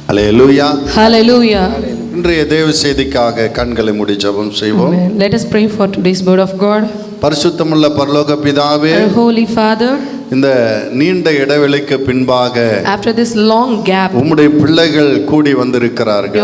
Hallelujah. Hallelujah. இன்றைய தேவ செய்திக்காக கண்களை மூடி ஜெபம் செய்வோம். Let us pray for today's word of God. பரிசுத்தமுள்ள பரலோக பிதாவே, Our Holy Father, இந்த நீண்ட இடைவெளிக்கு பின்பாக after this long gap, உம்முடைய பிள்ளைகள் கூடி வந்திருக்கிறார்கள்.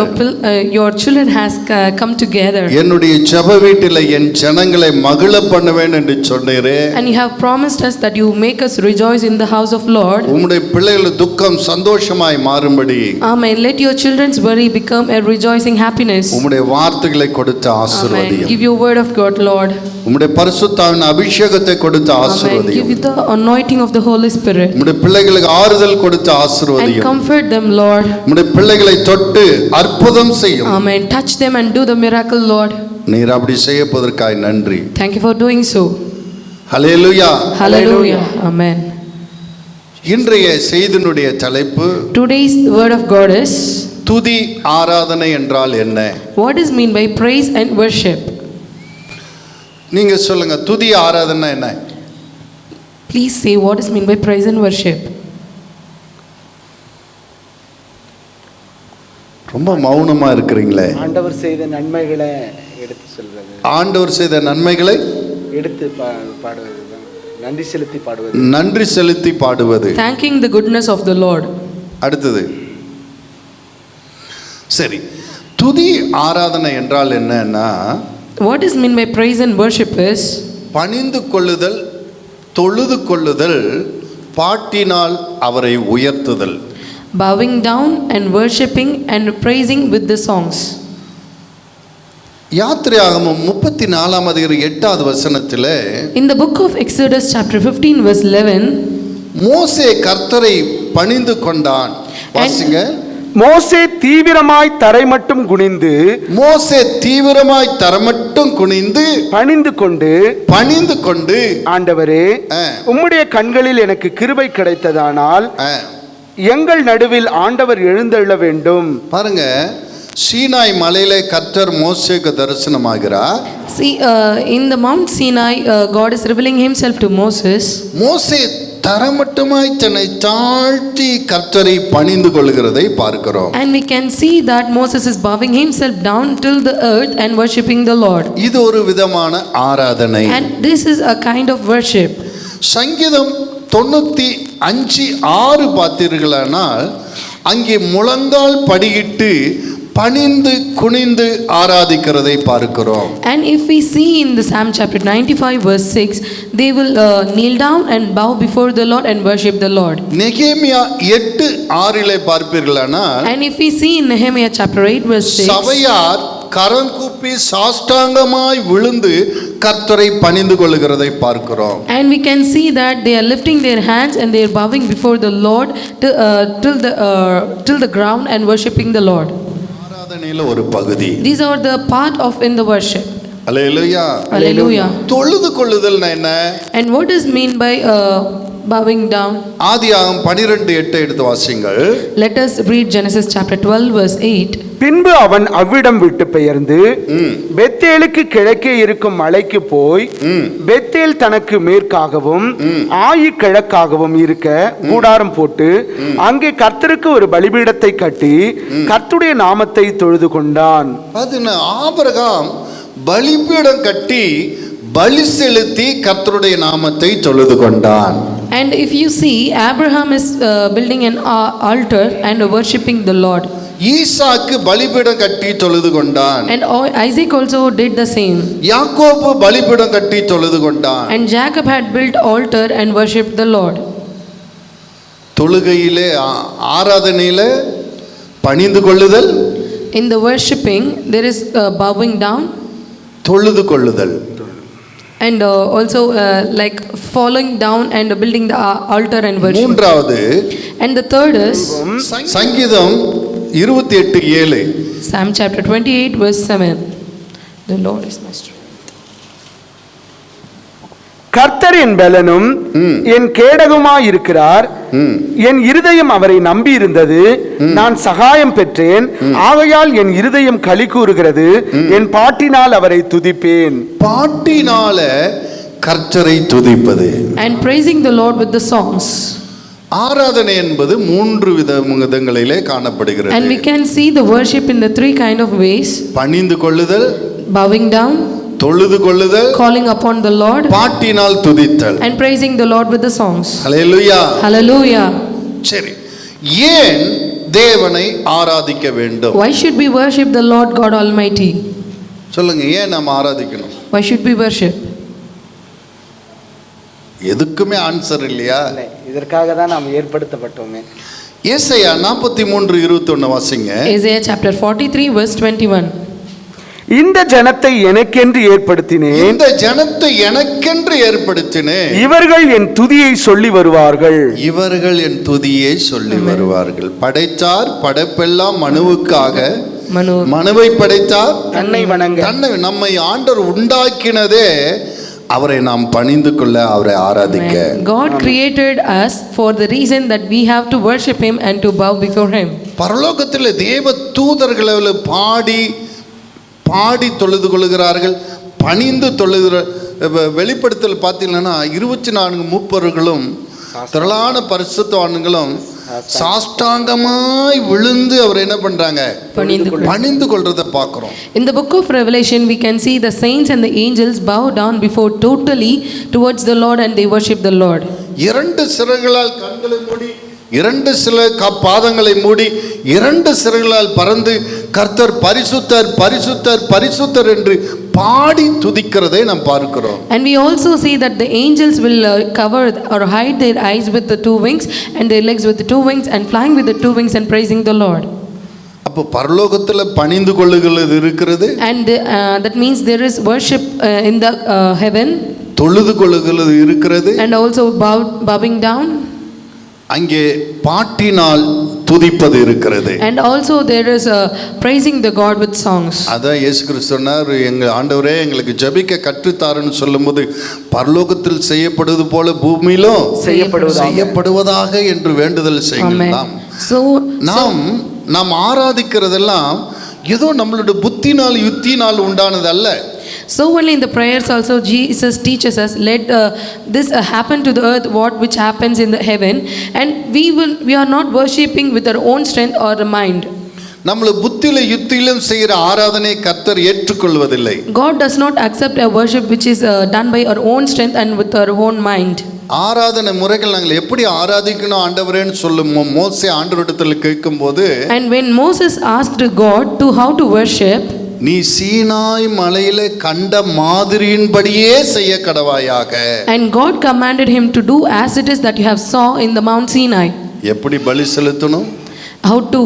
your children has come together. என்னுடைய ஜெப வீட்டிலே என் ஜனங்களை மகிழ பண்ணுவேன் என்று சொன்னீரே. And you have promised us that you make us rejoice in the house of Lord. உம்முடைய பிள்ளைகள் துக்கம் சந்தோஷமாய் மாறும்படி, Amen. Let your children's worry become a rejoicing happiness. உம்முடைய வார்த்தைகளை கொடுத்து ஆசீர்வதியும். Amen. Give your word of God, Lord. உம்முடைய பரிசுத்தாவின் அபிஷேகத்தை கொடுத்து ஆசீர்வதியும். Amen. Give you the anointing of the Holy Spirit. உம்முடைய பிள்ளைகளுக்கு ஆறுதல் கொடுத்து ஆசீர்வதியும். And comfort them, Lord. உம்முடைய பிள்ளைகளை தொட்டு அற்புதம் செய்யும். Amen. Touch them and do the miracle, Lord. நீர் அப்படி செய்யப்பதற்காய் நன்றி. Thank you for doing so. Hallelujah. Hallelujah. Amen. இன்றைய செய்தியினுடைய தலைப்பு, Today's word of God is, துதி ஆராதனை என்றால் என்ன? what is mean by praise and worship? நீங்க சொல்லுங்க, துதி ஆராதனை என்ன? Please say what is mean by praise and worship. ரொம்ப மௌனமா இருக்கிறீங்களே. ஆண்டவர் செய்த நன்மைகளை எடுத்து சொல்றது, ஆண்டவர் செய்த நன்மைகளை எடுத்து பாடுவது, நன்றி செலுத்தி பாடுவது, நன்றி செலுத்தி பாடுவது, Thanking the goodness of the Lord. அடுத்தது. சரி, துதி ஆராதனை என்றால் என்னன்னா, What is mean by praise and worship is, பணிந்து கொள்ளுதல், தொழுது கொள்ளுதல், பாட்டினால் அவரை உயர்த்துதல். bowing down and worshipping and praising with the songs. யாத்திரையாகமம் 34ஆம் அதிகாரம் 8வது வசனத்திலே, In the book of Exodus chapter 15 verse 11, மோசே கர்த்தரை பணிந்து கொண்டான். வாசிங்க. மோசே தீவிரமாய் தரை மட்டும் குனிந்து, மோசே தீவிரமாய் தரமட்டும் குனிந்து பணிந்து கொண்டு ஆண்டவரே, உம்முடைய கண்களில் எனக்கு கிருபை கிடைத்ததானால் எங்கள் நடுவில் ஆண்டவர் எழுந்தருள வேண்டும். பாருங்க, சீனாய் மலையிலே கர்த்தர் மோசேக்கு தரிசனமாகிறார். See, in the Mount Sinai, God is revealing himself to Moses. மோசே தரமட்டுமாய் தன்னை தாழ்த்தி கர்த்தரை பணிந்து கொள்கிறதை பார்க்கிறோம். And we can see that Moses is bowing himself down till the earth and worshipping the Lord. இது ஒரு விதமான ஆராதனை. And this is a kind of worship. சங்கீதம் 95:6 பார்த்தீர்களானால், அங்கே முழங்கால் படியிட்டு பணிந்து குனிந்து ஆராதிக்கிறதை பார்க்கிறோம். And if we see in the Psalm chapter 95 verse 6, they will kneel down and bow before the Lord and worship the Lord. நெகேமியா 8:6 பார்ப்பீர்களானால், And if we see in Nehemiah chapter 8 verse 6, சபையார் கரங்கூப்பி சாஷ்டாங்கமாய் விழுந்து கர்த்தரை பணிந்து கொள்கிறதை பார்க்கிறோம். and we can see that they are lifting their hands and they are bowing before the Lord till the ground and worshiping the Lord. ஆராதனையில ஒரு பகுதி. These are the part of in the worship. Hallelujah. Hallelujah. தொழுது கொள்ளுதல்னா என்ன? And what is mean by bowing down? ஆதியாகமம் 12:8 எடுத்து வாசிங்கள். Let us read Genesis chapter 12 verse 8. பின்பு அவன் அவ்விடம் விட்டு பெயர்ந்து பெத்தேலுக்கு கிழக்கே இருக்கும் மலைக்கு போய், பெத்தேல் தனக்கு மேற்காகவும் ஆயி கிழக்காகவும் இருக்க கூடாரம் போட்டு அங்கே கர்த்தருக்கு ஒரு பலிபீடத்தை கட்டி கர்த்தருடைய நாமத்தை தொழுது கொண்டான். ஆபிரகாம் பலிபீடம் கட்டி பலி செலுத்தி கர்த்தருடைய நாமத்தை தொழுது கொண்டான். And if you see, Abraham is building an altar and worshipping the Lord. ஈசாக்கு பலிபீடம் கட்டி தொழுது கொண்டான். And Isaac also did the same. யாக்கோபு பலிபீடம் கட்டி தொழுது கொண்டான். And Jacob had built altar and worshipped the Lord. தொழுகையிலே ஆராதனையிலே பணிந்து கொள்ளுதல், In the worshipping there is bowing down, தொழுது கொள்ளுதல், and also like falling down and building the altar and worship. மூன்றாவது, And the third is சங்கீதம் 28:7. Psalm chapter 28 verse 7. The Lord is my strength. கர்த்தர் என் பலனும் என் கேடகமாய் இருக்கிறார். என் இருதயம் அவரை நம்பி இருந்தது, நான் சகாயம் பெற்றேன். ஆகையால் என் இருதயம் களி கூறுகிறது, என் பாட்டினால் அவரை துதிப்பேன். பாட்டினால கர்த்தரை துதிப்பது. And praising the Lord with the songs. ஆராதனை என்பது 3 விதங்களிலே And காணப்படுகிறது. we can see the worship in the 3 kind of ways: பணிந்து கொள்ளுதல், bowing down, தொழுது கொள்ளுதல், calling upon the Lord, பாட்டினால் துதித்தல். and praising the Lord with the songs. Hallelujah. Hallelujah. சரி, ஏன் தேவனை ஆராதிக்க வேண்டும்? Why should we worship the Lord God Almighty? சொல்லுங்க, ஏன் நாம் ஆராதிக்கணும்? Why should we worship? எதுக்குமே ஆன்சர் இல்லையா? இல்லை, இதற்காக தான் நாம் ஏற்படுத்தப்பட்டோமே. ஏசாயா 43:21 வாசிங்க. Isaiah chapter 43 verse 21. இந்த ஜனத்தை எனக்கென்று ஏற்படுத்தினேன், இந்த ஜனத்தை எனக்கென்று ஏற்படுத்தினேன், இவர்கள் என் துதியை சொல்லி வருவார்கள். இவர்கள் என் துதியை சொல்லி வருவார்கள். படைத்தார் படைப்பெல்லாம் மனுவுக்காக, Manu. மனுவை படைத்தார் தன்னை வணங்க. தன்னை. நம்மை ஆண்டவர் உண்டாக்கினதே அவரை நாம் பணிந்து கொள்ள, அவரை ஆராதிக்க. God created us for the reason that we have to worship Him and to bow before Him. பரலோகத்தில் தேவ தூதர்கள் பாடி பாடி தொழுது கொள்கிறார்கள், பணிந்து தொழுகிற. வெளிப்படுத்தல் பார்த்தீங்கன்னா 24 மூப்பர்களும் திரளான பரிசுத்தவான்களும் சாஷ்டாங்கமாய் விழுந்து அவர் என்ன பண்றாங்க? பணிந்து கொள்றதை பார்க்கிறோம். In the book of Revelation we can see the saints and the angels bow down before totally towards the Lord and they worship the Lord. 2 சிறகுகளால் கண்களை மூடி, 2 பாதங்களை மூடி, 2 சிறகுகளால் பறந்து கர்த்தர் பரிசுத்தர் பரிசுத்தர் பரிசுத்தர் என்று பாடி துதிக்கிறதை நாம் பார்க்கிறோம். And we also see that the angels will cover or hide their eyes with the 2 wings and their legs with the 2 wings and flying with the 2 wings and praising the Lord. அப்போ பரலோகத்தில் பணிந்து கொள்ளுகிறது இருக்கிறது. And that means there is worship in the heaven. தொழுது கொள்ளுகிறது இருக்கிறது. And also bowing down. அங்கே பாட்டினால் துதிப்பது இருக்கிறது. And also there is praising the God with songs. அதான் இயேசு கிறிஸ்து சொன்னார், எங்க ஆண்டவரே எங்களுக்கு ஜெபிக்க கற்றுத்தாருன்னு சொல்லும்போது, பரலோகத்தில் செய்யப்படுவது போல பூமியிலும் செய்யப்படுவதாக என்று வேண்டுதல் செய்யலாம். நாம் ஆராதிக்கிறதெல்லாம் ஏதோ நம்மளுடைய புத்தினால் யுத்தினால் உண்டானது அல்ல. So only in the prayers also Jesus teaches us, let this happen to the earth which happens in the heaven, and we are not worshipping with our own strength or mind. நம்மள புத்தியில யுத்தியிலும் செய்கிற ஆராதனை கர்த்தர் ஏற்றுக்கொள்வதில்லை. God does not accept a worship which is done by our own strength and with our own mind. ஆராதனை முறைகள் நாங்கள் எப்படி ஆராதிக்கணும் ஆண்டவரேன்னு சொல்லும் மோசே ஆண்டவரிடத்தில் கேட்கும்போது, and when Moses asked God to how to worship, நீ சீனாய் மலையில கண்ட மாதிரியின்படியே செய்ய கடவாயாக. And God commanded him to do as it is that you have saw in the Mount Sinai. எப்படி பலி செலுத்தணும், how to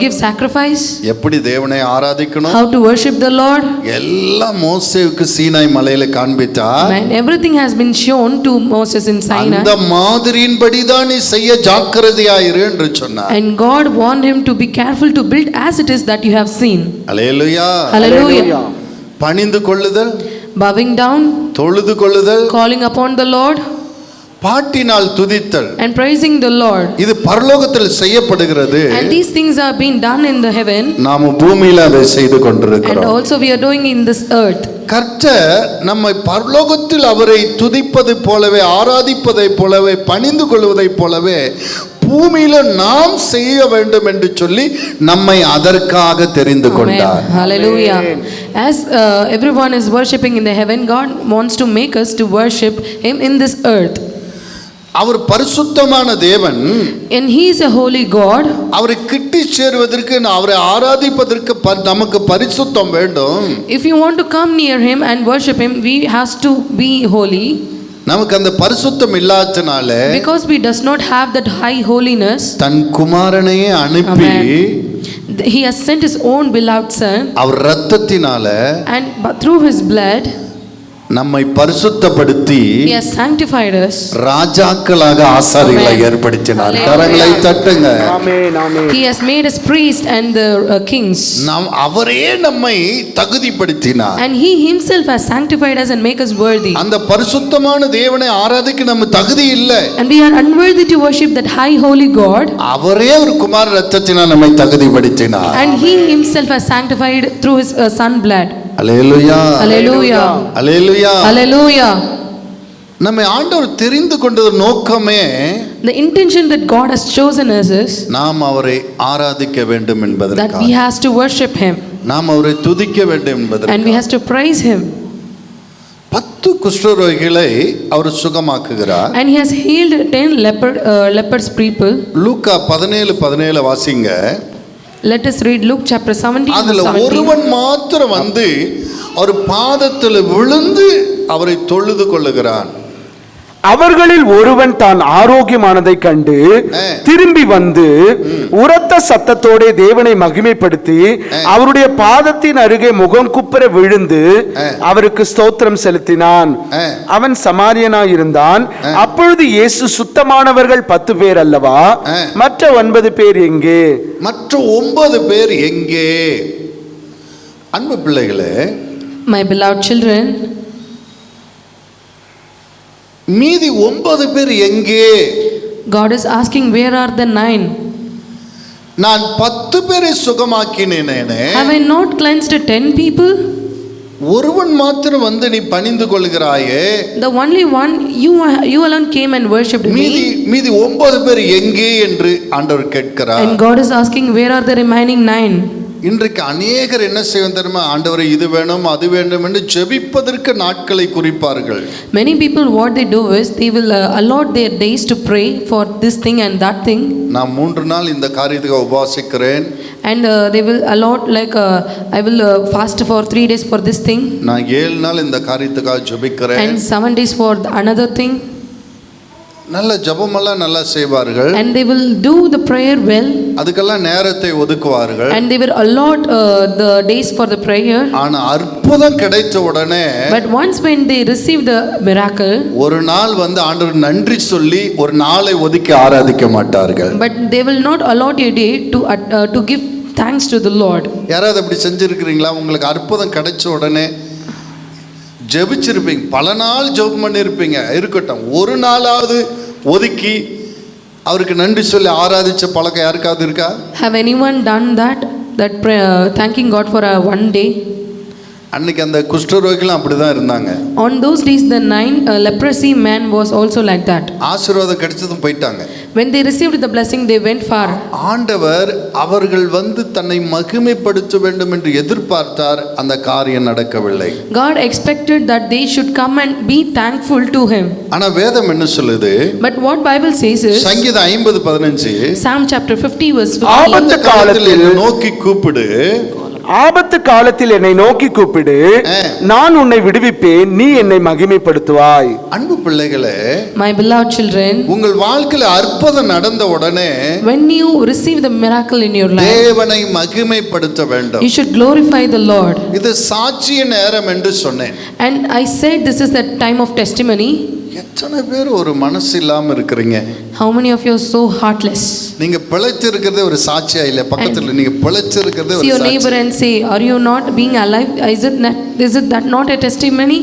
give sacrifice, எப்படி தேவனை ஆராதிக்கணும், how to worship the Lord, எல்லாம் மோசேவுக்கு சீனாய் மலையில காண்பித்தார். and everything has been shown to Moses in Sinai. அந்த மாதிரியின்படி தான் நீ செய்ய ஜாக்கிரதையாயிரு என்று சொன்னார். And God warned him to be careful to build as it is that you have seen. Hallelujah. Hallelujah. பணிந்து கொள்ளுதல், bowing down, தொழுது கொள்ளுதல், calling upon the Lord, பாட்டினால் துதித்தல், and praising the Lord. இது பரலோகத்தில் செய்யப்படுகிறது. And these things are being done in the heaven. நாம் பூமியில அதை செய்து கொண்டிருக்கிறோம். And also we are doing in this earth. கர்த்தர் நம்மை பரலோகத்தில் அவரை துதிப்பது போலவே, ஆராதிப்பதை போலவே, பணிந்து கொள்வதை போலவே பூமியில நாம் செய்ய வேண்டும் என்று சொல்லி நம்மை அதற்காக தெரிந்து கொண்டார். Hallelujah. As everyone is worshipping in the heaven, God wants to make us to worship Him in this earth. அவர் பரிசுத்தமான தேவன். And He is a holy God. அவரை கிட்டி சேருவதற்கு, அவரை ஆராதிப்பதற்கு நமக்கு பரிசுத்தம் வேண்டும். If you want to come near Him and worship Him, we has to be holy. நமக்கு அந்த பரிசுத்தம் இல்லாதனால, because we does not have that high holiness, தன் குமாரனையே அனுப்பி, He has sent His own beloved Son, our இரத்தத்தினால, and through His blood நம்மை பரிசுத்தப்படுத்தி He has sanctified us. ராஜாக்களாக ஆசாரிகளை ஏற்படுத்தினார். கரங்களை தட்டுங்க. ஆமென், ஆமென். He has made us priests and the kings. நாம் அவரே நம்மை தகுதிப்படுத்தினார். And He Himself has sanctified us and make us worthy. அந்த பரிசுத்தமான தேவனை ஆராதிக்க நம்ம தகுதி இல்லை. And we are unworthy to worship that high holy God. அவரே ஒரு குமார இரத்தத்தினால் நம்மை தகுதிப்படுத்தினார். And He Himself has sanctified through His Son blood. Hallelujah. Hallelujah. Hallelujah. Hallelujah. நம்மை ஆண்டவர் தெரிந்து கொண்டது நோக்கமே The intention that God has chosen us is நாம் அவரை ஆராதிக்க வேண்டும் that என்பதற்காக, we has to worship Him நாம் அவரை துதிக்க வேண்டும் and we என்பதற்காக. has to praise Him. 10 குஷ்டரோகிகளை our சுகமாக்குகிறார். And He has healed 10 lepers people. லூக்கா 17:17 வாசிங்க. Let us read Luke chapter 17 அதுல verse 17. ஒருவன் மாத்திரம் வந்து அவர் பாதத்தில் விழுந்து அவரை தொழுது கொள்ளுகிறான். அவர்களில் ஒருவன் தான் ஆரோக்கியமானதை கண்டு திரும்பி வந்து உரத்த சத்தத்தோட தேவனை மகிமைப்படுத்தி அவருடைய பாதத்தின் அருகே முகம் குப்புற விழுந்து அவருக்கு ஸ்தோத்திரம் செலுத்தினான். அவன் சமாரியனாய் இருந்தான். அப்பொழுது இயேசு, சுத்தமானவர்கள் 10 பேர் அல்லவா, மற்ற 9 பேர் எங்கே? மற்ற 9 பேர் எங்கே? அன்பு பிள்ளைகளே, My beloved children, மீதி 9 பேர் எங்கே? God is asking, where are the 9? நான் 10 பேரை சுகமாக்கினேனே, Have I not cleansed 10 people? ஒருவன் மாத்திரம் வந்து நீ பணிந்து கொள்கிறாயே, The only one, you alone came and worshipped மீதி me. மீதி 9 பேர் எங்கே என்று ஆண்டவர் கேட்கிறார். And God is asking, where are the remaining 9? இன்றைக்கு அநேகர் என்ன செய்வது தெரியுமா? ஆண்டவரை இது வேணும் அது வேண்டும் என்று ஜெபிப்பதற்கு நாட்களை குறிப்பார்கள். Many people, what they do is they will allot their days to pray for this thing and that thing. நான் 3 நாள் இந்த காரியத்துக்கு உபவாசிக்கிறேன், And they will allot like I will fast for 3 days for this thing. நான் 7 நாள் இந்த காரியத்துக்காக ஜெபிக்கிறேன். And 7 days for another thing. நல்ல ஜெபமெல்லாம் நல்லா செய்வார்கள். And they will do the prayer well. அதுக்கெல்லாம் நேரத்தை ஒதுக்குவார்கள். And they will allot the days for the prayer. ஆனா அற்புதம் கிடைத்த உடனே, But once when they receive the miracle, ஒரு நாள் வந்து ஆண்டவர் நன்றி சொல்லி ஒரு நாளை ஒதுக்கி ஆராதிக்க மாட்டார்கள். but they will not allot a day to give thanks to the Lord. யாராவது அப்படி செஞ்சிருக்கிறீங்களா? உங்களுக்கு அற்புதம் கிடைச்ச உடனே ஜெபிச்சிருப்பீங்க, பல நாள் ஜெபம் பண்ணியிருப்பீங்க, இருக்கட்டும், ஒரு நாளாவது ஒதுக்கி அவருக்கு நன்றி சொல்லி ஆராதிச்ச பழக்கம் யாருக்காவது இருக்கா? Have anyone done that prayer, thanking God for one day? அன்னைக்கு அந்த குஷ்டரோகிகளும் அப்படிதான் இருந்தாங்க. On those days the 9 leprosy man was also like that. ஆசீர்வாதம் கிடைச்சதும் போயிட்டாங்க. When they received the blessing, they went far. ஆண்டவர் அவர்கள் வந்து தன்னை மகிமைப்படுத்த வேண்டும் என்று எதிர்பார்த்தார், அந்த காரியம் நடக்கவில்லை. God expected that they should come and be thankful to Him. ஆனா வேதம் என்ன சொல்லுது? But what Bible says is சங்கீதம் 50:15, Psalm chapter 50 verse 15. ஆபத்து காலத்தில் என்னை நோக்கி கூப்பிடு, ஆபத்து காலத்தில் என்னை நோக்கி கூப்பிடு, நான் உன்னை விடுவிப்பேன், நீ என்னை மகிமைப்படுத்துவாய். அன்பு பிள்ளைகளே, My beloved children, உங்கள் வாழ்க்கையில் அற்புதம் நடந்த உடனே when you receive the miracle in your life, தேவனை மகிமைப்படுத்த வேண்டும். you should glorify the Lord. இது சாட்சிய நேரம் என்று சொன்னேன். And I said this is the time of testimony. எத்தனை பேர் ஒரு மனசு இல்லாம இருக்கிறீங்க? How many of you are so heartless? நீங்க பிழைச்சிருக்கிறதே ஒரு சாட்சியா இல்ல? பக்கத்துல நீங்க பிழைச்சிருக்கிறதே ஒரு See your சாட்சி. neighbor and say, are you not being alive? Is it that not a testimony?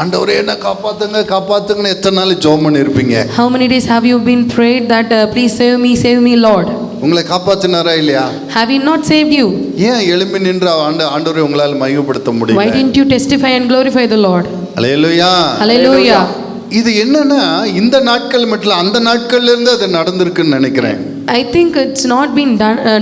ஆண்டவரே என்ன காப்பாத்துங்க காப்பாத்துங்கன்னு எத்தனை நாள் ஜெபம் பண்ணிருப்பீங்க? How many days have you been prayed that please save me Lord? உங்களை காப்பாத்தினாரா இல்லையா? Have He not saved you? ஏன் எழும்பி நின்று ஆண்டவரை உங்களால் மகிமைப்படுத்த முடியல? Why didn't you testify and glorify the Lord? Hallelujah. Hallelujah. இது என்னன்னா இந்த நாட்கள் மட்டும் அந்த நாட்கள்ல இருந்து அது நடந்திருக்குன்னு நினைக்கிறேன். I think it's not been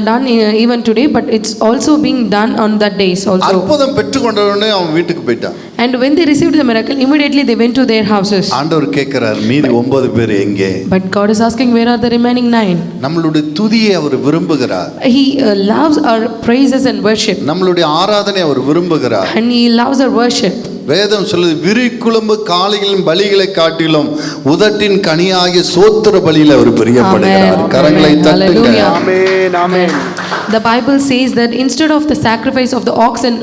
done even today, but it's also being done on that days also. அற்புதம் பெற்றுக்கொண்டவனே அவன் வீட்டுக்கு போயிட்டான். And when they received the miracle, immediately they went to their houses. ஆண்டவர் கேட்கிறார், மீதி 9 பேர் எங்கே? But God is asking, where are the remaining 9? நம்மளுடைய துதியை அவர் விரும்புகிறார். He loves our praises and worship. நம்மளுடைய ஆராதனை அவர் விரும்புகிறார். And He loves our worship. வேதம் சொல்லுது, விரிக்குழம்பு காளைகளின் பலிகளை காட்டிலும் உதட்டின் கனியாகிய சோத்திர பலியில அவர் பிரியப்படுகிறார். கரங்களை தட்டுங்க. ஆமென், ஆமென். The Bible says that instead of the sacrifice of the ox and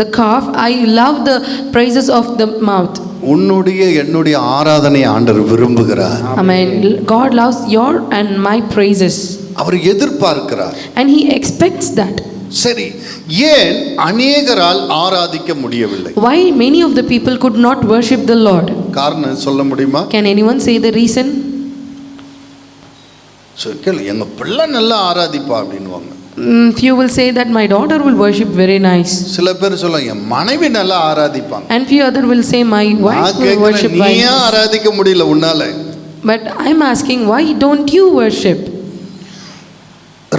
the calf, I love the praises of the mouth. உன்னுடைய என்னுடைய ஆராதனை ஆண்டவர் விரும்புகிறார். Amen. God loves your and my praises. அவர் எதிர்பார்க்கிறார். And He expects that. சரி, ஏன் அநேகரால் ஆராதிக்க முடியவில்லை? Why many of the people could not worship the Lord? காரணம் சொல்ல முடியுமா? Can anyone say the reason? கேளு, எங்க பிள்ளை நல்லா ஆராதிப்பா அப்படின்னுவாங்க. Few will say that my daughter will worship very nice. சில பேர் சொல்லுவாங்க என் மனைவி நல்லா ஆராதிப்பாங்க. And few other will say my wife will worship நீ very ஏன் nice. ஆராதிக்க முடியல உன்னால? But I'm asking, why don't you worship?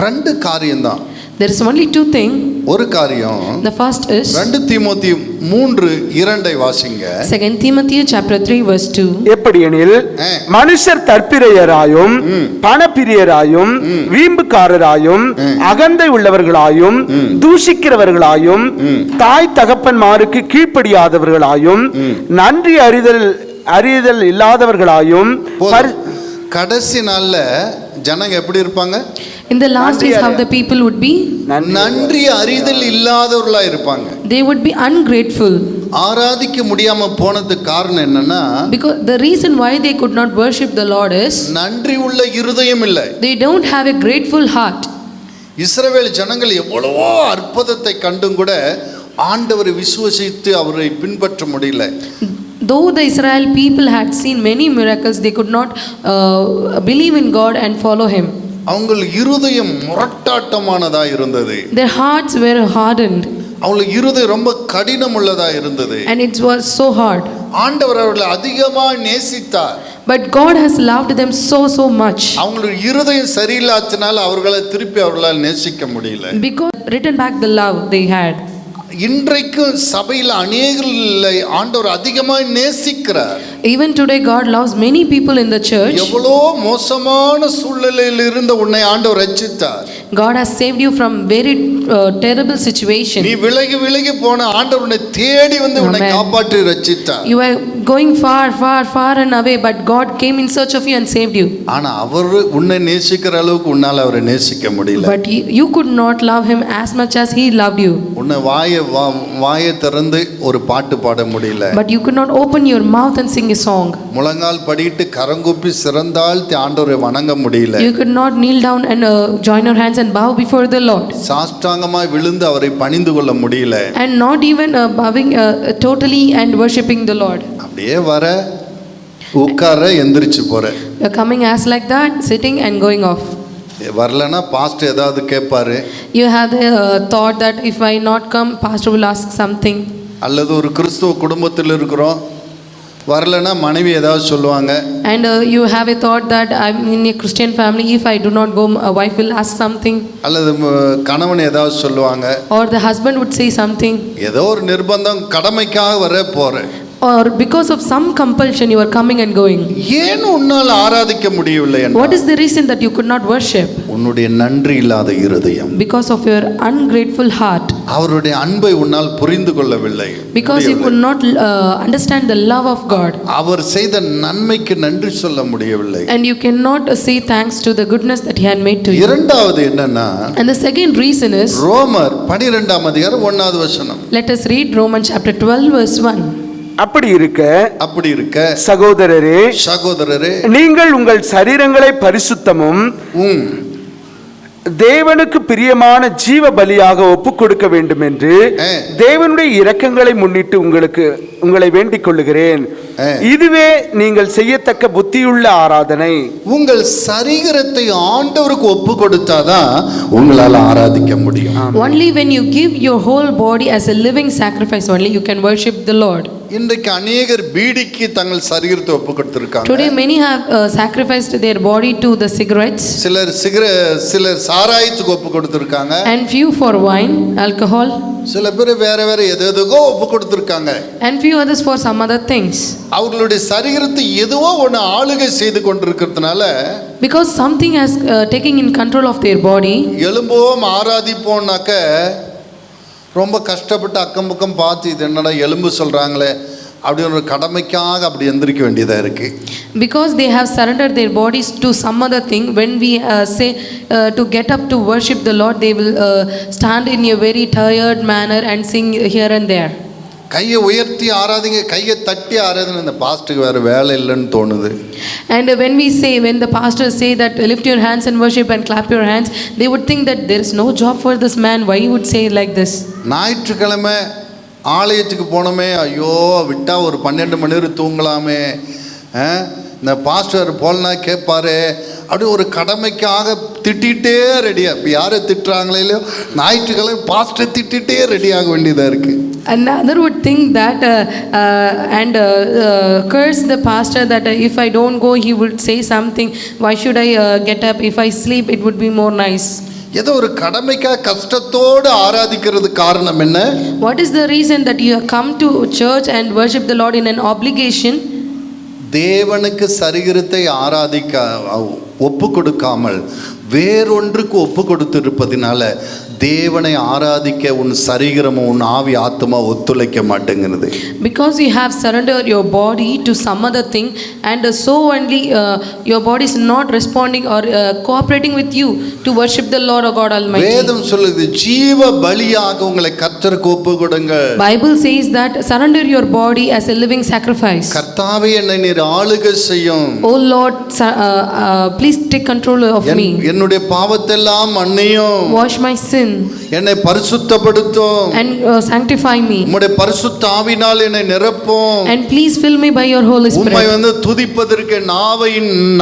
ரெண்டு காரியம் தான். There is only two things. ஒரு காரியம். The first is 2 தீமோத்தேயு 3:2 வாசிங்க. 2 Timothy chapter 3 verse 2. எப்படியெனில் மனுஷர் தற்பிரியராயும் பணப்பிரியராயும் வீம்புக்காரராயும் அகந்தை உள்ளவர்களாயும் தூஷிக்கிறவர்களாயும் தாய் தகப்பன்மாருக்கு கீழ்ப்படியாதவர்களாயும் நன்றி அறிதல் இல்லாதவர்களாயும் கடைசி நாள்ல ஜனங்க எப்படி இருப்பாங்க? In the last days how the people would be? நன்றி அறிதல் இல்லாதவர்களா இருப்பாங்க. They would be ungrateful. ஆராதிக்க முடியாம போனதுக்கு காரணம் என்னன்னா, because the reason why they could not worship the Lord is நன்றி உள்ள இருதயம் இல்லை. They don't have a grateful heart. இஸ்ரவேல் ஜனங்கள் எவ்வளவோ அற்புதத்தை கண்டும் கூட ஆண்டவரை விசுவாசித்து அவரை பின்பற்ற முடியல. Though the Israel people had seen many miracles, they could not believe in God and follow him. அவங்க இருதயம் முரட்டாட்டமானதா இருந்தது. Their hearts were hardened. அவங்க இருதயம் ரொம்ப கடினம் உள்ளதா இருந்தது. And it was so hard. ஆண்டவர் அவர்களை அதிகமாக நேசித்தார். But God has loved them so much. அவங்களுடைய இருதயம் சரியில்லாதனால அவர்களை திருப்பி அவர்களால் நேசிக்க முடியல. Because return back the love they had. இன்றைக்கு சபையில் அநேகரை ஆண்டவர் அதிகமாக நேசிக்கிறார். Even today God loves many people in the church. எவ்வளோ மோசமான சூழ்நிலையில் இருந்த உன்னை ஆண்டவர் ரட்சித்தார். God has saved you from very terrible situation. நீ விலகி போன ஆண்டவர் உன்னை தேடி வந்து உன்னை காப்பாற்றி ரட்சித்தார். You were going far and away, but God came in search of you and saved you. ஆனா அவர் உன்னை நேசிக்கிற அளவுக்கு உன்னால அவரை நேசிக்க முடியல. But you could not love him as much as he loved you. உன்னை வாயை திறந்து ஒரு பாட்டு பாட முடியல. But you could not open your mouth and sing a song. முழங்கால் படிட்டு கரங்குப்பி சிறந்தால் ஆண்டவரை வணங்க முடியல. You could not kneel down and join your hands and bow before the Lord. சாஷ்டாங்கமாய் விழுந்து அவரை பணிந்து கொள்ள முடியல. And not even bowing totally and worshiping the Lord. அப்படியே வர உட்கார எந்திரிச்சு போற. You are coming as like that, sitting and going off. வரலனா பாஸ்டர் ஏதாவது கேட்பாரு. You have the thought that if I not come, pastor will ask something. அல்லது ஒரு கிறிஸ்துவ குடும்பத்தில் இருக்கிறோம், வரலனா மனைவி ஏதாவது சொல்லுவாங்க. And you have a thought that I'm in a Christian family, if I do not go, a wife will ask something. அல்லது கணவன் ஏதாவது சொல்லுவாங்க. Or the husband would say something. ஏதோ ஒரு நிர்பந்தம் கடமைக்காக வர போற. Or because of some compulsion you are coming and going. ஏன் உன்னால் ஆராதிக்க முடியவில்லை என்றால், What is the reason that you could not worship? உன்னுடைய நன்றி இல்லாத இருதயம். Because of your ungrateful heart. அவருடைய அன்பை உன்னால் புரிந்து கொள்ளவில்லை. Because you could not understand the love of God. அவர் செய்த நன்மைக்கு நன்றி சொல்ல முடியவில்லை. And you cannot say thanks to the goodness that he had made to you. இரண்டாவது என்னன்னா, And the second reason is ரோமர் 12ஆம் அதிகாரம் 1வது வசனம். Let us read Romans chapter 12 verse 1. அப்படி இருக்க சகோதரரே நீங்கள் உங்கள் சரீரங்களை பரிசுத்தமும் தேவனுக்கு பிரியமான ஜீவ பலியாக ஒப்புக் கொடுக்க வேண்டும் என்று தேவனுடைய இரக்கங்களை முன்னிட்டு உங்களை வேண்டிக் கொள்ளுகிறேன். இதுவே நீங்கள் செய்யத்தக்க புத்தியுள்ள ஆராதனை. உங்கள் சரீரத்தை ஆண்டவருக்கு ஒப்பு கொடுத்தாதான் உங்களால் ஆராதிக்க முடியும். Only when you give your whole body as a living sacrifice, only you can worship the Lord. இன்றைக்கு அநேகர் பீடிக்கு தங்கள் சரீரத்தை ஒப்பு கொடுத்திருக்காங்க. Today many have sacrificed their body to the cigarettes. சிலர் சாராயத்துக்கு ஒப்பு கொடுத்திருக்காங்க. And few for wine, alcohol. சில பேர் வேற எதுக்கோ ஒப்பு கொடுத்திருக்காங்க. And few others for some other things. அவர்களுடைய சரீரத்தை எதுவோ ஒன்று ஆளுகை செய்து கொண்டிருக்கிறதுனால, because something has taken in control of their body, எலும்போம் ஆராதிப்போம்னாக்க ரொம்ப கஷ்டப்பட்டு அக்கம் பக்கம் பார்த்து இது என்னடா எலும்பு சொல்றாங்களே அப்படி ஒரு கடமைக்காக அப்படி எந்திரிக்க வேண்டியதா இருக்கு. Because they have surrendered their bodies to some other thing, when we say to get up to worship the Lord, they will stand in a very tired manner and sing here and there. கையை உயர்த்தி ஆராதிங்க, கையை தட்டி ஆராதனை. இந்த பாஸ்டருக்கு வேற வேலை இல்லைன்னு தோணுது. And when the pastors say that lift your hands and worship and clap your hands, they would think that there is no job for this man. Why he would say like this? ஞாயிற்றுக்கிழமை ஆலயத்துக்கு போனோமே, ஐயோ விட்டா ஒரு 12 மணி நேரம் தூங்கலாமே, இந்த pastor போலனா கேட்பாரு அப்படி ஒரு கடமைக்காக திட்டிகிட்டே ரெடியா, இப்போ யாரை திட்டுறாங்களே இல்லையோ ஞாயிற்றுக்கிழமை பாஸ்டர் திட்டிகிட்டே ரெடியாக வேண்டியதாக இருக்குது. Another would think that and curse the pastor that if I don't go he would say something, why should I get up, if I sleep it would be more nice. ஏதோ ஒரு கடமைக்காக கஷ்டத்தோடு ஆராதிக்கிறது காரணம் என்ன? What is the reason that you have come to church and worship the Lord in an obligation? தேவனுக்கு சரீரத்தை ஆராதிக்க ஒப்பு கொடுக்காமல் வேறொன்றுக்கு ஒப்பு கொடுத்து இருப்பதினால தேவனை ஆராதிக்க உன் சரீரமும் உன் ஆவி ஆத்மா ஒத்துழைக்க மாட்டேங்கிறது. Because you have surrendered your body to some other thing and so only your body is not responding or cooperating with you to worship the Lord or God Almighty. வேதம் சொல்லுது ஜீவ பலியாக உங்களை கர்த்தருக்கு ஒப்பு கொடுங்கள். Bible says that surrender your body as a living sacrifice. கர்த்தாவே என்னை நீர் ஆளுகை செய்யும். Oh Lord, please take control of me. என்னுடைய பாவத்தெல்லாம் மன்னியும். Wash my sin. என்னை பரிசுத்தப்படுத்தும். And sanctify me. உம்முடைய பரிசுத்த ஆவியினால் என்னை நிரப்பும். And please fill me by your Holy Spirit. உம்மை வந்து துதிப்பதற்கு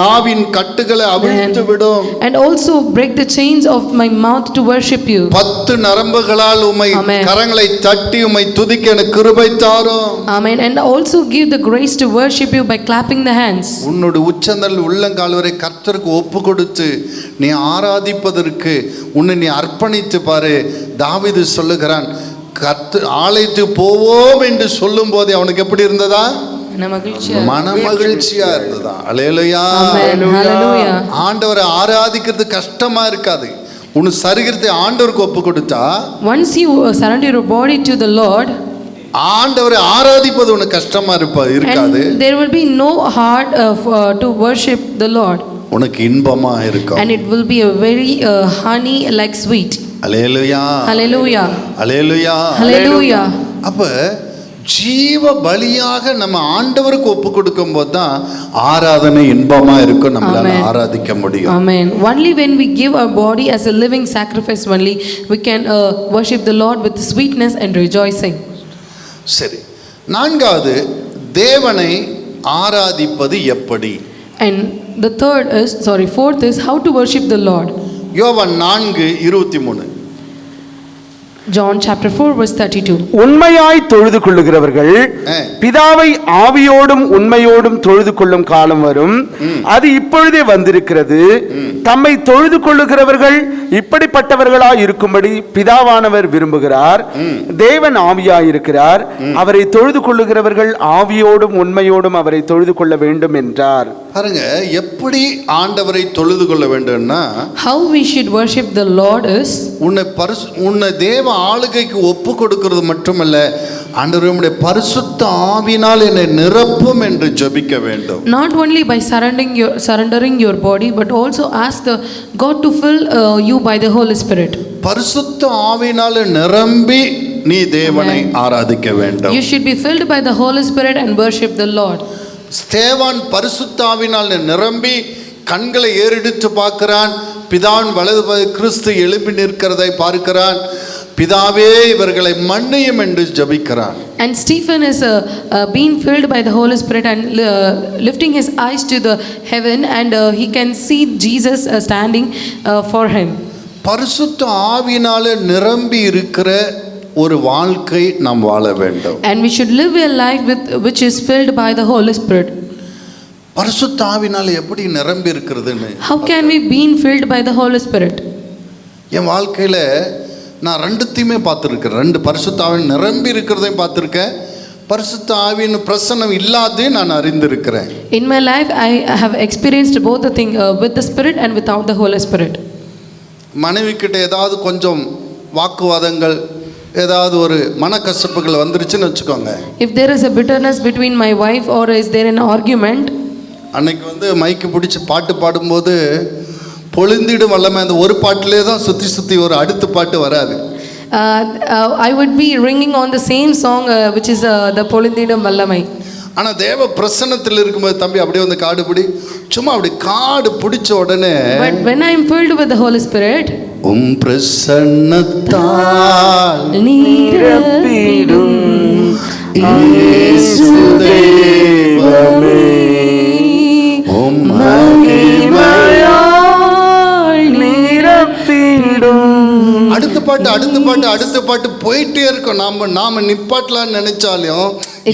நாவின் கட்டுகளை அவிழ்த்து விடும். And also break the chains of my mouth to worship you. 10 நரம்புகளால் உம்மை கரங்களை தட்டி உம்மை துதிக்க எனக்கு கிருபை தாரும். Amen. And also give the grace to worship you by clapping the hands. உன்னுடைய உச்சந்தல் உள்ளங்கால் வரை கர்த்தருக்கு ஒப்பு கொடுத்து நீ ஆராதிப்பதற்கு உன்னை நீ அர்ப்பணித்து பாரு. தாவீது சொல்லுகிறான், ஆலயத்துக்கு போவோம் என்று சொல்லும் போது அவனுக்கு எப்படி இருந்ததா? மன மகிழ்ச்சியா இருந்ததா? அல்லேலூயா. ஆண்டவரை ஆராதிக்கிறது கஷ்டமா இருக்காது. உன் சரீரத்தை ஆண்டவருக்கு ஒப்பு கொடுத்தா, once you surrender your body to the Lord, ஆண்டவரை ஆராதிப்பது உனக்கு கஷ்டமா இருக்காது. There will be no hard to worship the Lord. உனக்கு இன்பமா இருக்கும். And it will be a very honey like sweet. Hallelujah. Hallelujah. Hallelujah. Hallelujah. அப்ப ஜீவ பலியாக நம்ம ஆண்டவருக்கு ஒப்பு கொடுக்கும் போது தான் ஆராதனை இன்பமா இருக்கும், நம்மளால ஆராதிக்க முடியும். Amen. Only when we give our body as a living sacrifice only we can worship the Lord with sweetness and rejoicing. சரி, நான்காவது தேவனை ஆராதிப்பது எப்படி? And the fourth is how to worship the Lord. யோவான் 4:23. John chapter 4 verse 32. உண்மையாய் தொழுது கொள்ளுகிறவர்கள் பிதாவை ஆவியோடும் உண்மையோடும் தொழுது கொள்ளும் காலம் வரும், அது இப்பொழுதே வந்திருக்கிறது. தம்மை தொழுது கொள்ளுகிறவர்கள் இப்படிப்பட்டவர்களாய் இருக்கும்படி பிதாவானவர் விரும்புகிறார். தேவன் ஆவியாய் இருக்கிறார், அவரை தொழுது கொள்ளுகிறவர்கள் ஆவியோடும் உண்மையோடும் அவரை தொழுது கொள்ள வேண்டும் என்றார். பாருங்க, எப்படி ஆண்டவரை தொழுது கொள்ள வேண்டும்னா, how we should worship the Lord is, உன்னை தேவ ஆளுகைக்கு ஒப்பு கொடுக்கிறது மட்டுமல்ல, ஆண்டவரே உம்முடைய பரிசுத்த ஆவியினால் என்னை நிரப்பும் என்று ஜெபிக்க வேண்டும். Not only by surrendering your body but also ask the God to fill you by the Holy Spirit. பரிசுத்த ஆவியினால் நிரம்பி நீ தேவனை ஆராதிக்க வேண்டும். You should be filled by the Holy Spirit and worship the Lord. ஸ்தேவான் பரிசுத்த ஆவியினால் நிரம்பி கண்களை ஏறெடுத்து பார்க்கிறான். பிதாவின் வலது கிறிஸ்து எழும்பி நிற்கிறதை பார்க்கிறான். பிதாவே இவர்களை மன்னியும் என்று ஜெபிக்கிறான். And Stephen is being filled by the Holy Spirit and lifting his eyes to the heaven and he can see Jesus standing for him. பரிசுத்த ஆவியினாலே நிரம்பி இருக்கிற ஒரு வாழ்க்கை நாம் வாழ வேண்டும். And we should live a life which is filled by the Holy Spirit. பரிசுத்த ஆவியினாலே எப்படி நிரம்பி இருக்கிறதுன்னு, how can we be filled by the Holy Spirit? என் வாழ்க்கையில நான் ரெண்டுத்தையுமே பார்த்துருக்கிறேன். 2 பரிசுத்த ஆவியின் நிரம்பி இருக்கிறதையும் பார்த்துருக்கேன், பரிசுத்த ஆவியின் பிரசன்னம் இல்லாததையும் நான் அறிந்திருக்கிறேன். In my life I have experienced both the thing with the Spirit and without the Holy Spirit. மனைவி கிட்ட ஏதாவது கொஞ்சம் வாக்குவாதங்கள், ஏதாவது ஒரு மனக்கசப்புகள் வந்துருச்சுன்னு வச்சுக்கோங்க. If there is a bitterness between my wife or is there an argument, அன்னைக்கு மைக்கு பிடிச்சி பாட்டு பாடும்போது பொழிந்திடும் வல்லமை அந்த ஒரு பாட்டிலே தான் சுற்றி ஒரு அடுத்த பாட்டு வராது. I would be ringing on the same song which is the பொழிந்திடும் வல்லமை. ஆனால் தேவ பிரசன்னத்தில் இருக்கும்போது தம்பி அப்படியே வந்து காடு பிடி, சும்மா அப்படி காடு பிடிச்ச உடனே, but when I am filled with the Holy Spirit, பிரசன்னத்தால் நீரப்பிடும் இயேசு தேவமே மகிமையா அடுத்த பாட்டு போயிட்டே இருக்கும். நாம நிப்பாட்டலாம்னு நினைச்சாலும்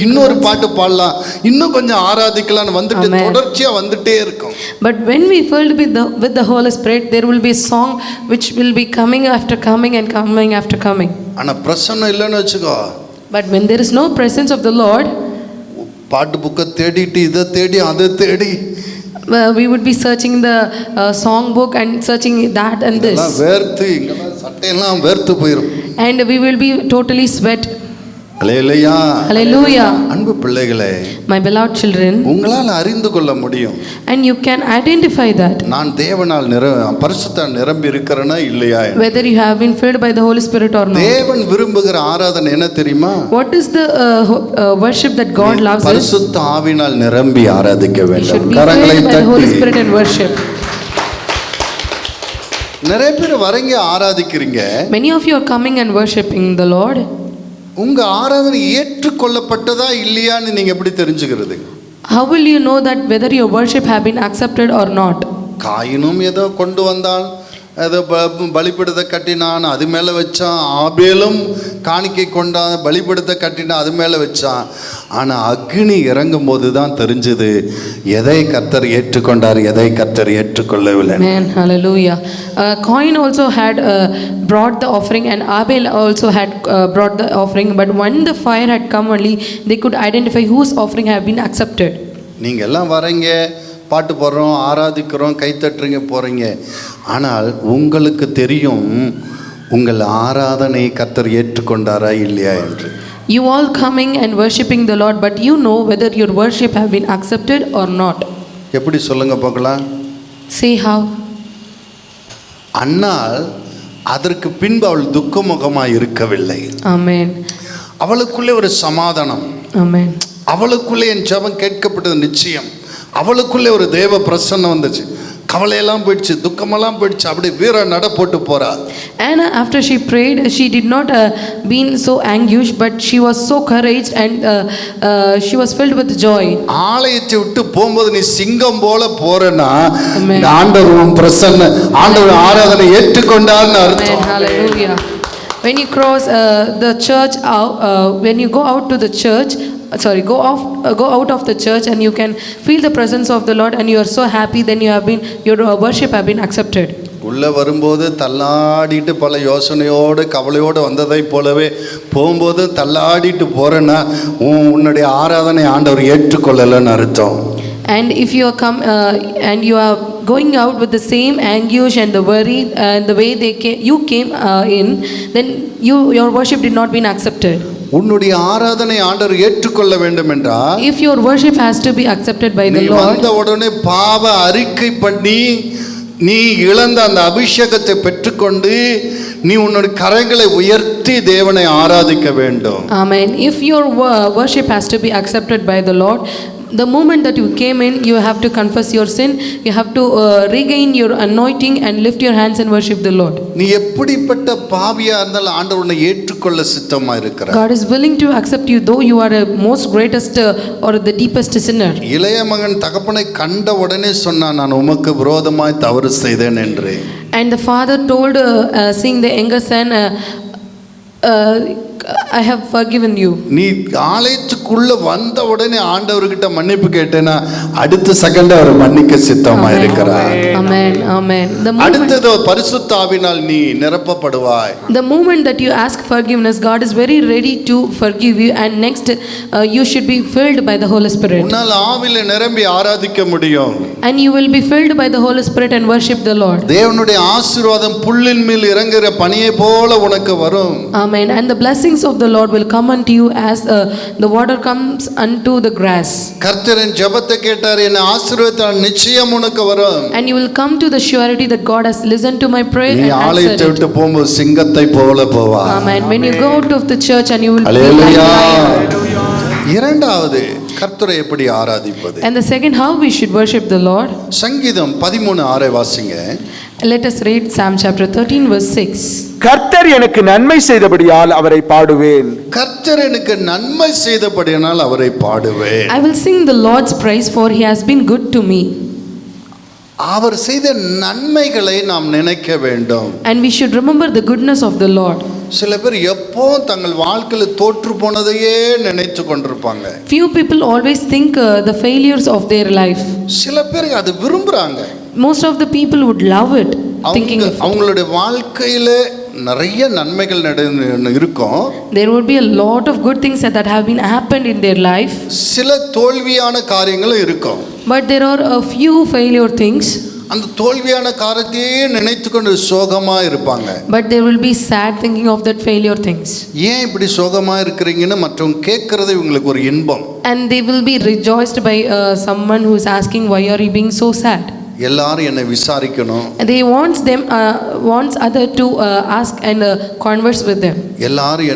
இன்னொரு பாட்டு பாடலாம், இன்னும் கொஞ்சம் ஆராதிக்கலாம்னு வந்துட்டு தொடர்ச்சியா வந்துட்டே இருக்கும். But when we filled with the Holy Spirit, there will be a song which will be coming after coming and coming after coming. ஆனா பிரசன்னம் இல்லைன்னு வச்சுக்கோ. But when there is no presence of the Lord, பாட்டு புக்கை தேடிட்டு இதை தேடி அதை தேடி we would be searching the song book and searching that and this, வேர்த்து இங்கெல்லாம் சட்டையெல்லாம் வேர்த்து போயிடும். and we will be totally sweat. Hallelujah. Hallelujah. அன்பு பிள்ளைகளே, My beloved children, உங்களால் அறிந்து கொள்ள முடியும், and you can identify that நான் தேவனால் பரிசுத்தால் நிரம்பி இருக்கிறேனா இல்லையா. whether you have been filled by the Holy Spirit or not. தேவன் விரும்புகிற ஆராதனை என்ன தெரியுமா? What is the worship that God loves is? பரிசுத்த ஆவியினால் நிரம்பி ஆராதிக்க You வேண்டும். should be கரங்களை filled by the Holy தட்டி. Spirit and worship. நிறைய பேர் வரங்க ஆராதிக்கிறீங்க, Many of you are coming and worshiping the Lord. உங்க ஆராதனை ஏற்றுக்கொள்ளப்பட்டதா இல்லையான்னு நீங்க எப்படி தெரிஞ்சுக்கிறது? How will you know that whether your worship have been accepted or not? காயினும் ஏதோ கொண்டு வந்தான், ஏதோ பலிபீடத்தை கட்டினான், அது மேலே வச்சான். ஆபேலும் காணிக்கை கொண்டான், பலிபீடத்தை கட்டினான், அது மேலே வச்சான். ஆனால் அக்னி இறங்கும் போது தான் தெரிஞ்சது எதை கர்த்தர் ஏற்றுக்கொண்டார், எதை கர்த்தர் ஏற்றுக்கொள்ளவில்லை. Amen. Hallelujah. Cain also had brought the offering, and Abel also had brought the offering. But when the fire had come only, they could identify whose offering have been accepted. நீங்கள் எல்லாம் வரீங்க, பாட்டு போடுறோம், ஆராதிக்கிறோம், கைத்தட்டுறீங்க, போகிறீங்க. ஆனால் உங்களுக்கு தெரியும் உங்கள் ஆராதனை கர்த்தர் ஏற்றுக்கொண்டாரா இல்லையா என்று. You all coming and worshipping the Lord, but you know whether your worship have been accepted or not. எப்படி சொல்லுங்க பார்க்கலாம். Say how. அன்னால் அதற்கு பின்பு அவள் துக்கமுகமாக இருக்கவில்லை. Amen. அவளுக்குள்ளே ஒரு சமாதானம், Amen. அவளுக்குள்ளே என் ஜெபம் கேட்கப்பட்டது நிச்சயம், அவளுக்குள்ளே ஒரு தேவ பிரசன்னம் வந்துச்சு. கவலையெல்லாம் போயிடுச்சு, துக்கமெல்லாம் போயிடுச்சு, அப்படி வீர நட போட்டு போறா. Anna, after she prayed, she did not been so anguish, but she was so courage, and she was filled with joy. ஆலயத்தை விட்டு போகும்போது நீ சிங்கம் போல போறேன்னா ஆண்டவர் பிரசன்ன, ஆண்டவர் ஆராதனை ஏற்றுக்கொண்டார்னு அர்த்தம். Amen. Hallelujah. When you cross the church out, when you go out to the church, go out of the church, and you can feel the presence of the Lord, and you are so happy, then your worship have been accepted. உள்ளே வரும்போது தள்ளாடிட்டு பல யோசனையோடு கவலையோடு வந்ததை போலவே போகும்போது தள்ளாடிட்டு போகிறேன்னா உன்னுடைய ஆராதனை ஆண்டவர் ஏற்றுக்கொள்ளலைன்னு அர்த்தம். And if you are and you are going out with the same anguish and the worry and the way you came in, then your worship did not been accepted. உன்னுடைய ஆராதனை ஆண்டவர் ஏற்றுக்கொள்ள வேண்டும் என்றால், if your worship has to be accepted by the Lord, வந்த உடனே பாவ அறிக்கை பண்ணி நீ இழந்த அந்த அபிஷேகத்தை பெற்றுக்கொண்டு நீ உன்னுடைய கரங்களை உயர்த்தி தேவனை ஆராதிக்க வேண்டும். Amen. If your worship has to be accepted by the Lord, the moment that you came in, you have to confess your sin, you have to regain your anointing and lift your hands and worship the Lord. நீ எப்படிப்பட்ட பாவியா இருந்தாலும் ஆண்டவர் உன்னை ஏற்றுக்கொள்ள சித்தமா இருக்கிறார். God is willing to accept you though you are a most greatest or the deepest sinner. இளைய மகன் தகப்பனை கண்ட உடனே சொன்னான், நான் உமக்கு விரோதமாய் தவறு செய்தேன் என்று. And the father told seeing the younger son, I have forgiven you. நீ ஆலயத்துக்குள்ள வந்த உடனே ஆண்டவர்கிட்ட மன்னிப்பு கேட்டேனா அடுத்த செகண்ட் அவர் மன்னிக்க சித்தமா இருக்கிறார். Amen. Amen. அடுத்தது பரிசுத்த ஆவியினால் நீ நிரப்பப்படுவாய். The moment that you ask forgiveness, God is very ready to forgive you, and next you should be filled by the Holy Spirit. உன்னால் ஆவியில நிரம்பி ஆராதிக்க முடியும். And you will be filled by the Holy Spirit and worship the Lord. தேவனுடைய ஆசீர்வாதம் புல்லின் மேல் இறங்குற பனியை போல உனக்கு வரும். Amen. And the blessings of the Lord will come unto you as the water comes unto the grass. கர்த்தரின் ஜெபத்தை கேட்டார், என்ன ஆசீர்வாதம் நிச்சயம் உனக்கு வரும். And you will come to the surety that God has listened to my prayer நீ and ஆலயத்தை விட்டு போகும்போது சிங்கத்தை போல போவாய். Amen. When you go out of the church and you will Hallelujah. இரண்டாவது கர்த்தரை எப்படி ஆராதிப்பது? And the second, how we should worship the Lord. சங்கீதம் 13:6 வாசிங்க. Let us read Psalm chapter 13 verse 6. கர்த்தர் எனக்கு நன்மை செய்தபடியால் அவரை பாடுவேன். கர்த்தர் எனக்கு நன்மை செய்தபடியால் அவரை பாடுவேன். I will sing the Lord's praise, for he has been good to me. அவர் செய்த நன்மைகளை நாம் நினைக்க வேண்டும். And we should remember the goodness of the Lord. சில பேர் எப்போ தங்கள் வாழ்க்கையில் தோற்று போனதையே நினைத்து கொண்டிருப்பாங்க. Few people always think the failures of their life. சில பேர் அது விரும்புறாங்க. Most of the people would love it, thinking of it. அவங்களுடைய வாழ்க்கையில நிறைய நன்மைகள் இருக்கும். There would be a lot of good things that have been happened in their life. சில தோல்வியான காரியங்களும் இருக்கும். But there are a few failure things. அந்த தோல்வியான காரியத்தையே நினைத்து கொண்டு சோகமா இருப்பாங்க. But they will be sad thinking of that failure things. ஏன் இப்படி சோகமா இருக்கிறீங்கன்னு மற்றவங்க கேட்கறது இவங்களுக்கு ஒரு இன்பம். And they will be rejoiced by someone who is asking, why are you being so sad? எல்லாரும் என்னை விசாரிக்கணும். They wants other to ask and converse with them. எல்லாரும்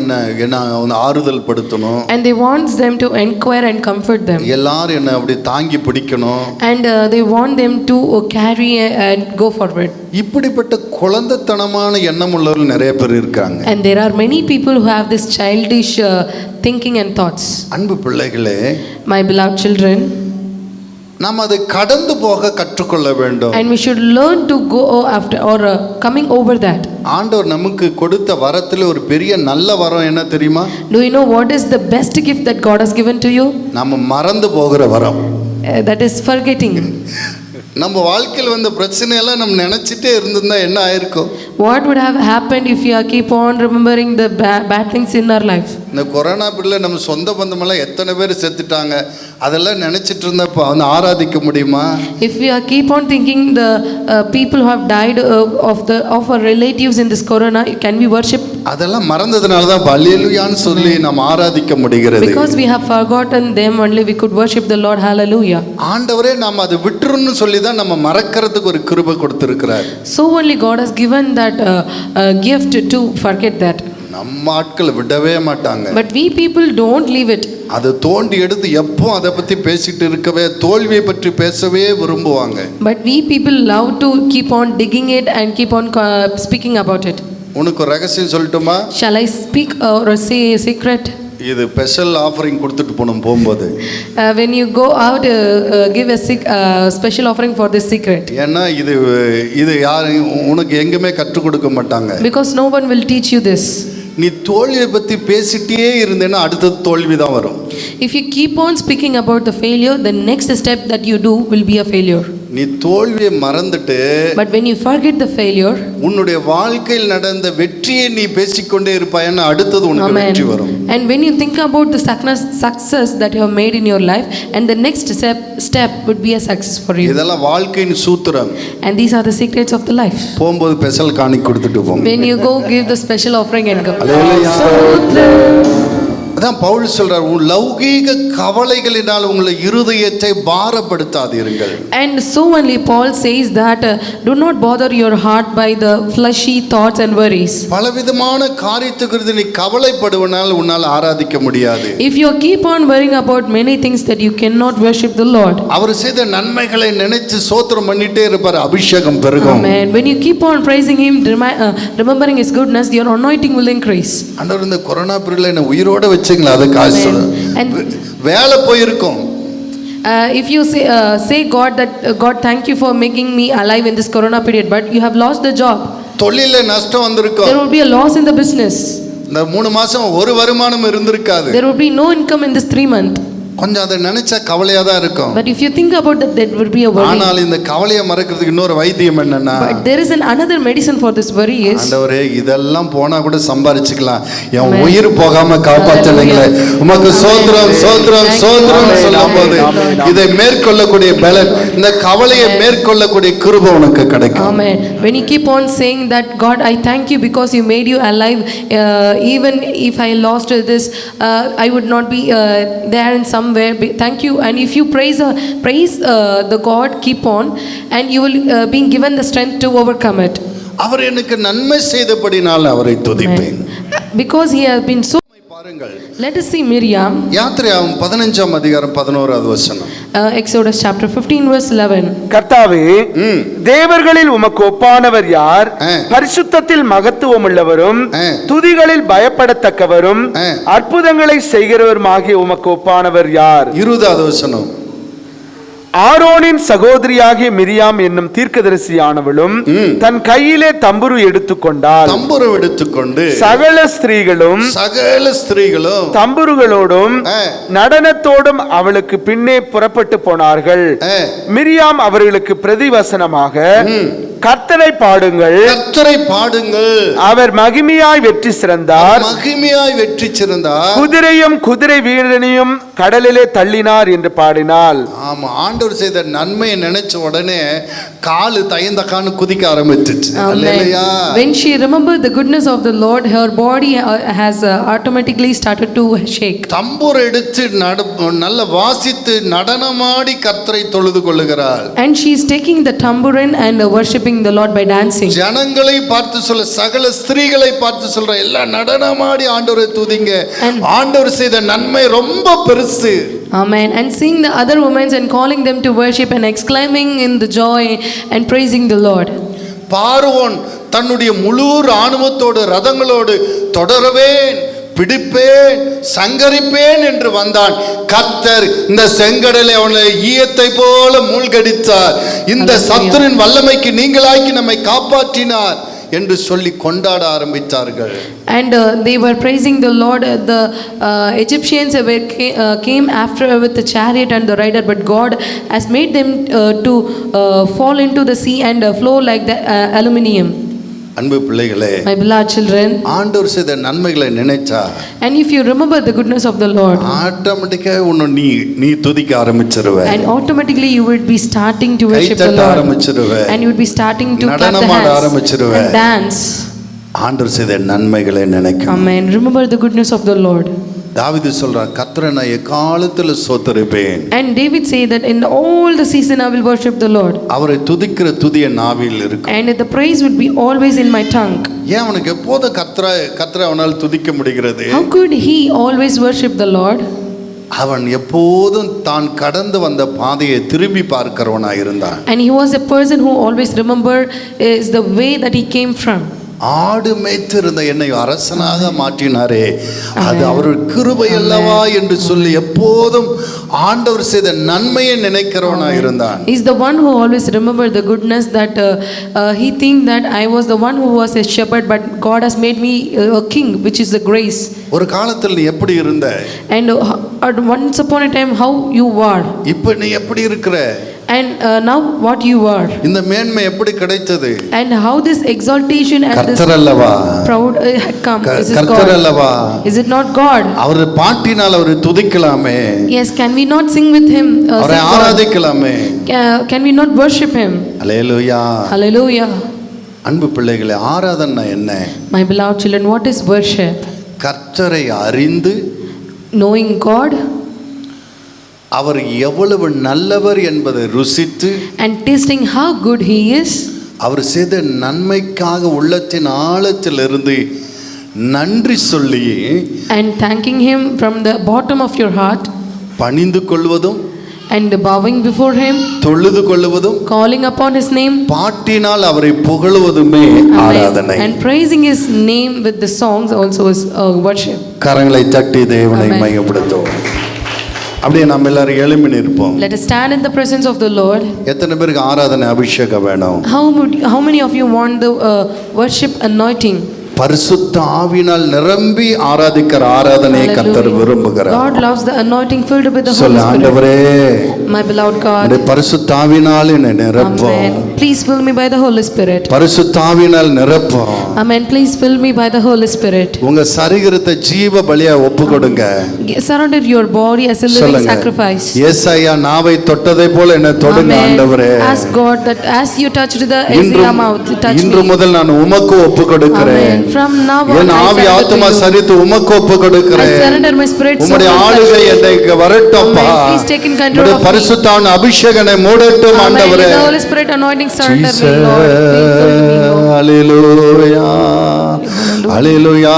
என்ன ஆறுதல் படுத்தணும். And they wants them to inquire and comfort them. எல்லாரும் என்ன அப்படி தாங்கி பிடிக்கணும். And they want them to carry and go forward. இப்படிப்பட்ட குழந்தைத்தனமான எண்ணம் உள்ளவர்கள் நிறைய பேர் இருக்காங்க. And there are many people who have this childish thinking and thoughts. அன்பு பிள்ளைகளே, My beloved children, நாம் அதை கடந்து போக கற்றுக்கொள்ள வேண்டும். and we should learn to go after or coming over that. ஆண்டவர் நமக்கு கொடுத்த வரத்தில் ஒரு பெரிய நல்ல வரம் என்ன தெரியுமா? Do you know what is the best gift that God has given to you? நம்ம மறந்து போகிற வரம். That is forgetting. நம்ம வாழ்க்கையில் வந்த பிரச்சனையெல்லாம் நம்ம நினைச்சிட்டே இருந்திருந்தா என்ன ஆயிருக்கும்? What would have happened if you keep on remembering the bad things in our life? இந்த கொரோனா பிடில நம்ம சொந்த பந்தமெல்லாம் எத்தனை பேர் செத்துட்டாங்க, அதெல்லாம் நினைச்சிட்டு இருந்தா இப்போ அவனை ஆராதிக்க முடியுமா? If we keep on thinking the people who have died of our relatives in this corona, can we worship? அதெல்லாம் மறந்ததுனால தான் ஹல்லேலூயான்னு சொல்லி நம்ம ஆராதிக்க முடிகிறது. Because we have forgotten them, only we could worship the Lord. Hallelujah. ஆண்டவரே நாம அதை விட்டுறணும்னு சொல்லி தான் நம்ம மறக்கிறதுக்கு ஒரு கிருபை கொடுத்திருக்கிறார். So only God has given that gift to forget that. நம்ம ஆட்கள் விடவே மாட்டாங்க. But we people don't leave it. அது தோண்டி எடுத்து எப்போ அதை பற்றி பேசிட்டு இருக்கவே, தோல்வியை பற்றி பேசவே விரும்புவாங்க. But we people love to keep on digging it and keep on speaking about it. உனக்கு ஒரு ரகசியம் சொல்லட்டுமா? Shall I speak or say a secret? இது ஸ்பெஷல் ஆஃபரிங் கொடுத்துட்டு போகணும் போகும்போது. When you go out, give a special offering for this secret. ஏன்னா இது யாரும் உனக்கு எங்குமே கற்றுக் கொடுக்க மாட்டாங்க. Because no one will teach you this. நீ தோல்வியை பற்றி பேசிட்டே இருந்தேன்னா அடுத்தது தோல்வி தான் வரும். If you keep on speaking about the failure, the next step that you do will be a failure. நீ தோல்வியை மறந்துட்டு, but when you forget the failure, உன்னுடைய வாழ்க்கையில் நடந்த வெற்றியை நீ பேசிக்கொண்டே இருப்பாயன்னா அடுத்தது உனக்கு வெற்றி வரும். And when you think about the success that you have made in your life, and the next step would be a success for you. இதெல்லாம் வாழ்க்கையின் சூத்திரம். And these are the secrets of the life. போகும்போது special காணிக்கை கொடுத்துட்டு போங்க. When you go, give the special offering and go. அதான் பவுல் சொல்றார், லௌகீக கவலைகளினால் உங்களை இருதயத்தை பாரப்படுத்தாதீர்கள். And so only Paul says that do not bother your heart by the fleshy thoughts and worries. பலவிதமான காரியத்தை குறித்து நீ கவலைப்படுவனால் உன்னால் ஆராதிக்க முடியாது. If you keep on worrying about many things, that you cannot worship the Lord. அவர் செய்த நன்மைகளை நினைச்சு ஸ்தோத்திரம் பண்ணிட்டே இருப்பார், அபிஷேகம் பெருகும். Amen. When you keep on praising him, remembering his goodness, your anointing will increase. ஆண்டவர் இந்த கொரோனா பீரியட்ல என்ன உயிரோட வச்சீங்களா, அது காசு வேலை போயிருக்கும். If you say God that God, thank you for making me alive in this corona period, but you have lost the job, தொழில்ல நஷ்டம் வந்திருக்கும். there will be a loss in the business. இந்த 3 மாசம் ஒரு வருமானம் இருந்திருக்காது. There will be no income in this 3 months. கொஞ்சம் அதை நினைச்சா கவலையா தான் இருக்கும். But if you think about that, there will be a worry. ஆனால் இந்த கவலையை மறக்கிறதுக்கு இன்னொரு வைத்தியம் என்னன்னா, but there is another medicine for this worry is, ஆண்டவரே இதெல்லாம் போனா கூட சம்பாரிச்சுக்கலாம், என் உயிர் போகாம காப்பாத்துறீங்களே, உமக்கு ஸ்தோத்திரம் ஸ்தோத்திரம் ஸ்தோத்திரம் சொல்லும்போது இதை மேற்கொள்ளக்கூடிய பலன், இந்த கவலையை மேற்கொள்ளக்கூடிய கிருபை உனக்கு கிடைக்கும். Amen. When you keep on saying that, God, I thank you because you made you alive, even if I lost this, I would not be there in some where thank you. And if you praise the God, keep on, and you will being given the strength to overcome it. அவர் எனக்கு நன்மை செய்தபடினால் அவரை துதிப்பேன். Because he has been so. பாருங்கள், let us see Miriam. யாத்திராகமம் 15ஆம் அதிகாரம் 11வது வசனம். Exodus chapter 15 verse 11. கர்த்தாவே, தேவர்களில் உமக்கு ஒப்பானவர் யார்? பரிசுத்தத்தில் மகத்துவம் உள்ளவரும் துதிகளில் பயப்படத்தக்கவரும் அற்புதங்களை செய்கிறவருமாகிய உமக்கு ஒப்பானவர் யார்? 20வது வசனம். ஆரோனின் சகோதரியாகிய மிரியாம் என்னும் தீர்க்கதரிசியானவளும் தன் கையிலே தம்புரு எடுத்துக்கொண்டாள். தம்புரு எடுத்துக்கொண்டு சகல ஸ்திரீகளும் தம்புருகளோடும் நடனத்தோடும் அவளுக்கு பின்னே புறப்பட்டு போனார்கள். மிரியாம் அவர்களுக்கு பிரதிவசனமாக, கர்த்தரை பாடுங்கள், அவர் மகிமையாய் வெற்றி சிறந்தார், குதிரையும் குதிரை வீரனையும் கடலிலே தள்ளினார் என்று பாடினாள். ஆமா, ஆண்டவர் செய்த நன்மையை நினைச்ச உடனே காலு தயந்தக்கான்னு குதிக்க ஆரம்பிச்சிச்சு. அல்லேலூயா. When she remembered the goodness of the Lord, her body has automatically started to shake. தம்புரு எடுத்து நல்ல வாசித்து நடனமாடி கர்த்தரை தொழுது கொள்ளுகிறாள். And she is taking the tambourine and worshiping the Lord by dancing. ஜனங்களை பார்த்து சொல்ல, சகல ஸ்திரீகளை பார்த்து சொல்ற, எல்லாம் நடனமாடி ஆண்டவரை துதிங்க, ஆண்டவர் செய்த நன்மை ரொம்ப பெருசு. Amen. And seeing the other women and calling them to worship and exclaiming in the joy and praising the Lord. பார்வோன் தன்னுடைய முழு ராணுவத்தோடு ரதங்களோடு தொடரவேன், பிடிப்பேன், சங்கரிப்பேன் என்று வந்தான். கர்த்தர் இந்த செங்கடலை அவனை ஈயத்தை போல மூழ்கடித்தார். இந்த சத்துருவின் வல்லமைக்கு நீங்களாக்கி நம்மை காப்பாற்றினார் என்று சொல்லி கொண்டாட ஆரம்பித்தார்கள். And they were praising the Lord. The Egyptians came after with the chariot and the rider, but God has made them to fall into the sea and flow like the aluminium. அன்பு பிள்ளைகளே, my beloved children, ஆண்டவர் செய்த நன்மைகளை நினைச்சா, and if you remember the goodness of the Lord, ஆட்டோமேட்டிக்கா உன்னை நீ துதிக்க ஆரம்பிச்சிருவ, and automatically you would be starting to worship the Lord, and you would be starting to clap the hands and dance. ஆண்டவர் செய்த நன்மைகளை நினைக்கும். Amen. Remember the goodness of the Lord. தாவீது சொல்றான், கர்த்தரை நான் எக்காலத்தில் ஸ்தோத்திரிப்பேன். And David say that in all the season I will worship the Lord. அவரை துதிக்கிற துதி என் நாவில் இருக்கும். And the praise would be always in my tongue. ஏன் அவனுக்கு எப்போது கர்த்தரை அவனால் துதிக்க முடிகிறது? How could he always worship the Lord? அவன் எப்போதும் தான் கடந்து வந்த பாதையை திரும்பி பார்க்கிறவனாய் இருந்தான். And he was a person who always remember is the way that he came from. ஆடு மேய்த்திருந்த என்னை அரசனாக மாற்றினாரே, அது அவருடைய கிருபை அல்லவா என்று சொல்லி எப்போதும் ஆண்டவர் செய்த நன்மையை நினைக்கிறவனாக இருந்தான். He's the one who always remembered the goodness that he think that I was the one who was a shepherd, but God has made me a king, which is the grace. ஒரு காலத்தில் நீ எப்படி இருந்த? And once upon a time how you were. இப்போ நீ எப்படி இருக்கிற? And now what you are. இந்த மேன்மை எப்படி கிடைத்தது? And how this exaltation and this proud had come. Is it God? Is it not God? அவர் பாட்டினால் அவரை துதிக்கலாமே. Yes, can we not sing with him? அவரை ஆராதிக்கலாமே. Can we not worship him? Hallelujah. Hallelujah. அன்பு பிள்ளைகளே, ஆராதனை என்ன? My beloved children, what is worship? கர்த்தரை அறிந்து, knowing God, அவர் எவ்வளவு நல்லவர் என்பதை ருசித்து, and tasting how good he is, அவர் செய்த நன்மைக்காக உள்ளத்தின் ஆழத்திலிருந்து நன்றி சொல்லி, and thanking him from the bottom of your heart, பணிந்து கொள்வதும், and bowing before him, தொழுது கொள்வதும், calling upon his name, பாட்டினால் அவரை புகழுவதுமே ஆராதனை. and praising his name with the songs also is worship. கரங்களை தட்டி தேவனை மகிமைப்படுத்துவோம். அப்படியே நாம் எல்லாரும் எழும்பி நிற்போம். Let us stand in the presence of the Lord. எத்தனை பேருக்கு ஆராதனை அபிஷேகம் வேணும்? How many of you want the worship anointing? பரிசுத்த ஆவியினால் நிரம்பி ஆராதிக்கிற ஆராதனையை கர்த்தர் விரும்புகிறார். God loves the anointing filled with the Holy Spirit. ஆண்டவரே, my beloved God, பரிசுத்த ஆவியினால் என்னை நிரப்பும். Amen. Please fill me by the Holy Spirit. பரிசுத்த ஆவியினால் நிரப்பும். Amen. Please fill me by the Holy Spirit. உங்க சரீரத்தை ஜீவ பலியா ஒப்புக்கொடுங்க. Surrender your body as a living sacrifice. ஏசாயா நாவை தொட்டதை போல என்னை தொடுங்க ஆண்டவரே. Ask God that as you touched the Isaiah mouth, touch me. இன்று முதல் நான் உமக்கு ஒப்புக்கொடுக்கிறேன். From now on, என் ஆவி ஆத்துமா சரீரத்தை உமக்கு ஒப்புக்கொடுக்கிறேன். I surrender my spirit. உம்முடைய ஆளுகை என்னைக்கு வரட்டும்பா. Please take in control of me. பரிசுத்த ஆவியின் அபிஷேகனை மூடட்டும் ஆண்டவரே. The Holy Spirit anointing surrender me, Lord. ஹalleluya. ஹalleluya.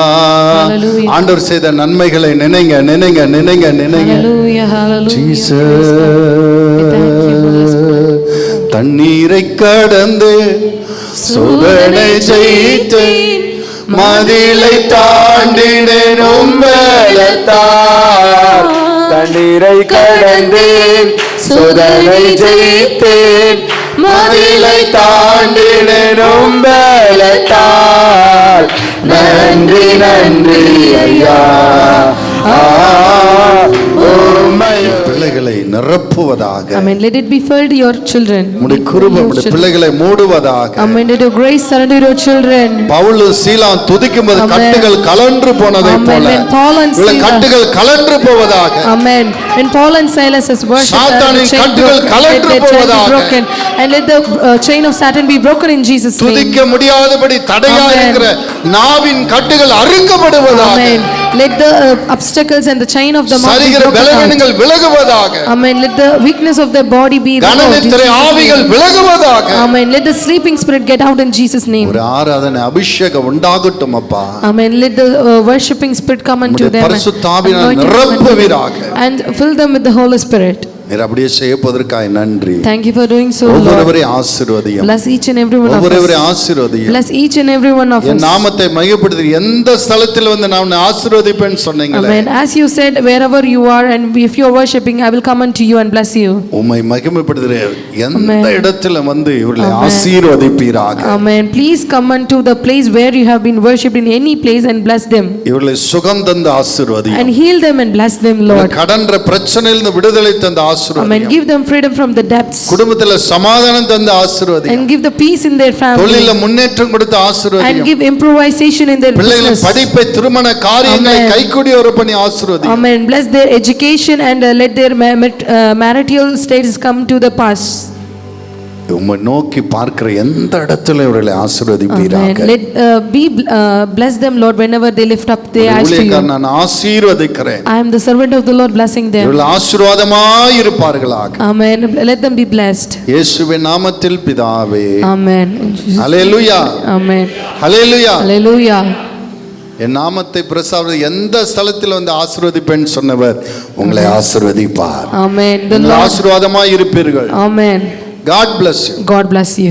ஆண்டவர் செய்த நன்மைகளை நினைங்க நினைங்க நினைங்க நினைங்க. Hallelujah, hallelujah. தண்ணீரை கடந்து சோதனை ஜெயித்தேன், மதிலை தாண்டினேன் உம்பலத்தார். தண்ணீரை கடந்தேன் சோதனை ஜெயித்தேன் மதிலை தாண்டினேன் பலத்தால் நன்றி நன்றி ஐயா பிள்ளைகளை நிரப்புவதாக. Amen. Let it be filled your children. உம்முடைய கிருபை உம்முடைய பிள்ளைகளை மூடுவதாக. Amen. Let your grace surround your children. Pavul சீலா துதிக்கும்போது கட்டுகள் கலன்று போனதை போல உள்ள கட்டுகள் கலன்று போவதாக. Amen. When Paul and Silas has worshipped, சாத்தானின் கட்டுகள் கலன்று போவதாக. And let the chain of Satan be broken in Jesus' name. துதிக்க முடியாதபடி தடையா இருக்கிற நாவின் கட்டுகள் அறுக்கப்படுவதாக. Amen. Let the obstacles and the chain of the mouth be சரீர பலவீனங்கள் விலகுவதாக. Amen. Let the weakness of the body be removed. கனநித்திரை ஆவிகள் விலகுவதாக. Amen. Let the sleeping spirit get out in Jesus' name. ஒரு ஆராதனை அபிஷேகம் உண்டாகட்டும் அப்பா. Amen. Let the worshiping spirit come unto them. பரிசுத்த ஆவியினால் நிரப்புவீராக. And fill them with the Holy Spirit. நீர் அப்படியே செய்யப்பதற்காக நன்றி. Thank you for doing so, Lord. ஒவ்வொருவரையும் ஆசீர்வதியும். Bless each and every one of us. ஒவ்வொருவரையும் ஆசீர்வதியும். Bless each and every one of us. என் நாமத்தை மையப்படுத்தி எந்த ஸ்தலத்தில் வந்து நான் உன்னை ஆசீர்வதிப்பேன்னு சொன்னீங்களே. Amen. As you said, wherever you are and if you are worshiping, I will come unto you and bless you. உம்மை மகிமைப்படுத்துகிறேன். எந்த இடத்துல வந்து இவர்களை ஆசீர்வதிப்பீராக. Amen. Please come unto the place where you have been worshipped in any place and bless them. இவர்களை சுகம் தந்து ஆசீர்வதியும். And heal them and bless them, Lord. கடன்ற பிரச்சனையிலிருந்து விடுதலை தந்து ஆசீர்வதியும். Amen. Give them freedom from the depths. குடும்பத்துல சமாதானம் தந்து ஆசீர்வதியும். And give the peace in their family. தொழில்ல முன்னேற்றம் கொடுத்து ஆசீர்வதியும். And give improvisation in their பிள்ளைகளின் business. படிப்பை திருமண காரியங்களை கைகூடி வர பண்ணி ஆசீர்வதியும். Amen. Bless their education and let their marital status come to the pass. உம்மை நோக்கி பார்க்கிற எந்த இடத்துல இவர்களை ஆசீர்வதிப்பீராக. Let bless them, Lord, whenever they lift up their eyes to you. நான் ஆசீர்வதிக்கிறேன். I am the servant of the Lord, blessing them. இவர்கள் ஆசீர்வாதமாய் இருப்பார்களாக. Amen. Let them be blessed. இயேசுவின் நாமத்தில் பிதாவே. Amen. ஹல்லேலூயா. Amen. ஹல்லேலூயா. Hallelujah. என் நாமத்தை பிரசார எந்த ஸ்தலத்தில் வந்து ஆசீர்வதிப்பேன் சொன்னவர் உங்களை ஆசீர்வதிப்பார். Amen. The நீங்கள் Lord. ஆசீர்வாதமாய் இருப்பீர்கள். Amen. God bless you. God bless you.